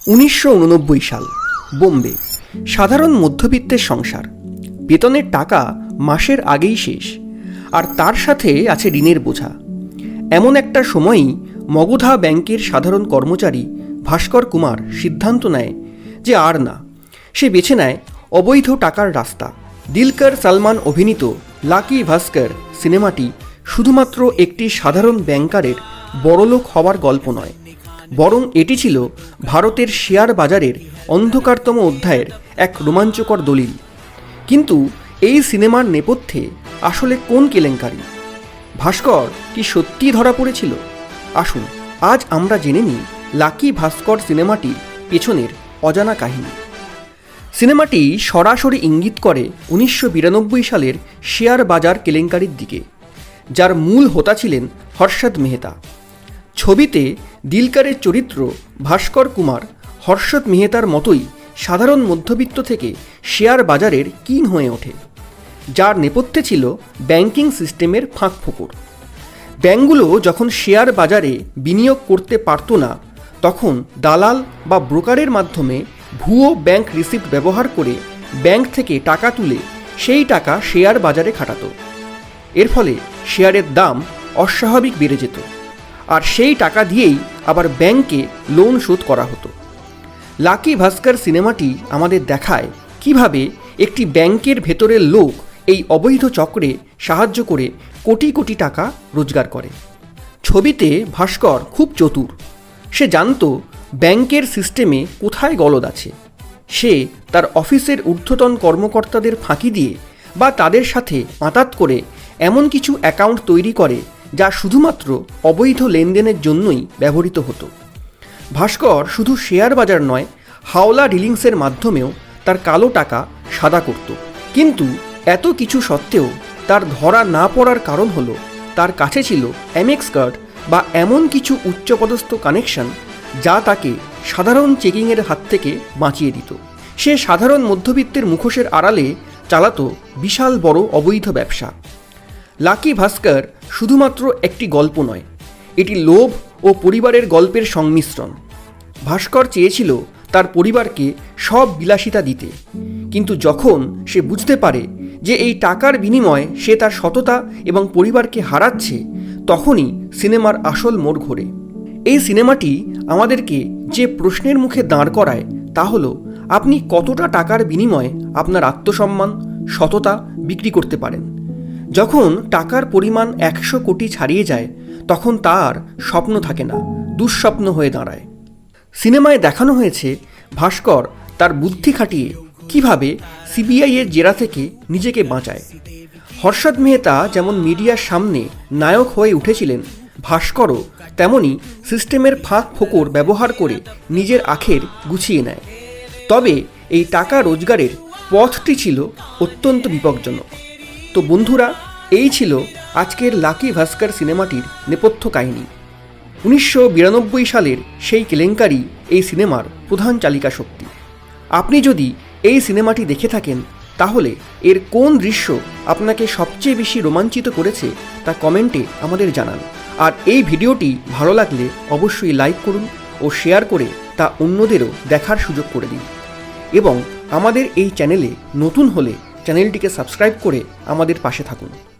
1989 সাল, বোম্বে। সাধারণ মধ্যবিত্তের সংসার। বেতনের টাকা মাসের আগেই শেষ, আর তার সাথে আছে ঋণের বোঝা। এমন একটা সময়ই মগধা ব্যাংকের সাধারণ কর্মচারী ভাস্কর কুমার সিদ্ধান্ত নেয় যে আর না, সে বেছে নেয় অবৈধ টাকার রাস্তা। দিলকর সালমান অভিনীত লাকি ভাস্কর সিনেমাটি শুধুমাত্র একটি সাধারণ ব্যাংকারের বড়লোক হওয়ার গল্প নয়, বরং এটি ছিল ভারতের শেয়ার বাজারের অন্ধকারতম অধ্যায়ের এক রোমাঞ্চকর দলিল। কিন্তু এই সিনেমার নেপথ্যে আসলে কোন কেলেঙ্কারি? ভাস্কর কি সত্যিই ধরা পড়েছিল? আসুন আজ আমরা জেনে নিই লাকি ভাস্কর সিনেমাটির পেছনের অজানা কাহিনী। সিনেমাটি সরাসরি ইঙ্গিত করে 1992 সালের শেয়ার বাজার কেলেঙ্কারির দিকে, যার মূল হোতা ছিলেন হর্ষদ মেহতা। ছবিতে দিলকরের চরিত্র ভাস্কর কুমার হর্ষদ মেহতার মতোই সাধারণ মধ্যবিত্ত থেকে শেয়ার বাজারের কিং হয়ে ওঠে, যার নেপথ্যে ছিল ব্যাংকিং সিস্টেমের ফাঁকফোকর। ব্যাংকগুলো যখন শেয়ার বাজারে বিনিয়োগ করতে পারত না, তখন দালাল বা ব্রোকারের মাধ্যমে ভুয়ো ব্যাংক রিসিপ্ট ব্যবহার করে ব্যাংক থেকে টাকা তুলে সেই টাকা শেয়ার বাজারে খাটাত। এর ফলে শেয়ারের দাম অস্বাভাবিক বেড়ে যেত, আর সেই টাকা দিয়েই আবার ব্যাংকে লোন শোধ করা হতো। লাকি ভাস্কর সিনেমাটি আমাদের দেখায় কিভাবে একটি ব্যাংকের ভেতরের লোক এই অবৈধ চক্রে সাহায্য করে কোটি কোটি টাকা রোজগার করে। ছবিতে ভাস্কর খুব চতুর। সে জানত ব্যাংকের সিস্টেমে কোথায় গলদ আছে। সে তার অফিসের ঊর্ধ্বতন কর্মকর্তাদের ফাঁকি দিয়ে বা তাদের সাথে আঁতাত করে এমন কিছু অ্যাকাউন্ট তৈরি করে যা শুধুমাত্র অবৈধ লেনদেনের জন্যই ব্যবহৃত হতো। ভাস্কর শুধু শেয়ার বাজার নয়, হাওলা ডিলিংসের মাধ্যমেও তার কালো টাকা সাদা করত। কিন্তু এত কিছু সত্ত্বেও তার ধরা না পড়ার কারণ হলো তার কাছে ছিল এমএক্স কার্ড বা এমন কিছু উচ্চপদস্থ কানেকশন যা তাকে সাধারণ চেকিংয়ের হাত থেকে বাঁচিয়ে দিত। সে সাধারণ মধ্যবিত্তের মুখোশের আড়ালে চালাতো বিশাল বড় অবৈধ ব্যবসা। লাকি ভাস্কর শুধুমাত্র একটি গল্প নয়, এটি লোভ ও পরিবারের গল্পের সংমিশ্রণ। ভাস্কর চেয়েছিল তার পরিবারকে সব বিলাসিতা দিতে, কিন্তু যখন সে বুঝতে পারে যে এই টাকার বিনিময়ে সে তার সততা এবং পরিবারকে হারাচ্ছে, তখনই সিনেমার আসল মোড় ঘোরে। এই সিনেমাটি আমাদেরকে যে প্রশ্নের মুখে দাঁড় করায় তা হলো, আপনি কতটা টাকার বিনিময়ে আপনার আত্মসম্মান, সততা বিক্রি করতে পারেন। যখন টাকার পরিমাণ 100 কোটি ছাড়িয়ে যায়, তখন তার স্বপ্ন থাকে না, দুঃস্বপ্ন হয়ে দাঁড়ায়। সিনেমায় দেখানো হয়েছে ভাস্কর তার বুদ্ধি খাটিয়ে কিভাবে সিবিআইয়ের জেরা থেকে নিজেকে বাঁচায়। হর্ষদ মেহতা যেমন মিডিয়ার সামনে নায়ক হয়ে উঠেছিলেন, ভাস্করও তেমনই সিস্টেমের ফাঁক ফোকর ব্যবহার করে নিজের আখের গুছিয়ে নেয়। তবে এই টাকা রোজগারের পথটি ছিল অত্যন্ত বিপজ্জনক। তো বন্ধুরা, এই ছিল আজকের লাকি ভাস্কর সিনেমাটির নেপথ্য কাহিনী। 1992 সালের সেই কেলেঙ্কারি এই সিনেমার প্রধান চালিকা শক্তি। আপনি যদি এই সিনেমাটি দেখে থাকেন, তাহলে এর কোন দৃশ্য আপনাকে সবচেয়ে বেশি রোমাঞ্চিত করেছে তা কমেন্টে আমাদের জানান। আর এই ভিডিওটি ভালো লাগলে অবশ্যই লাইক করুন ও শেয়ার করে তা অন্যদেরও দেখার সুযোগ করে দিন। এবং আমাদের এই চ্যানেলে নতুন হলে চ্যানেলটিকে সাবস্ক্রাইব করে আমাদের পাশে থাকুন।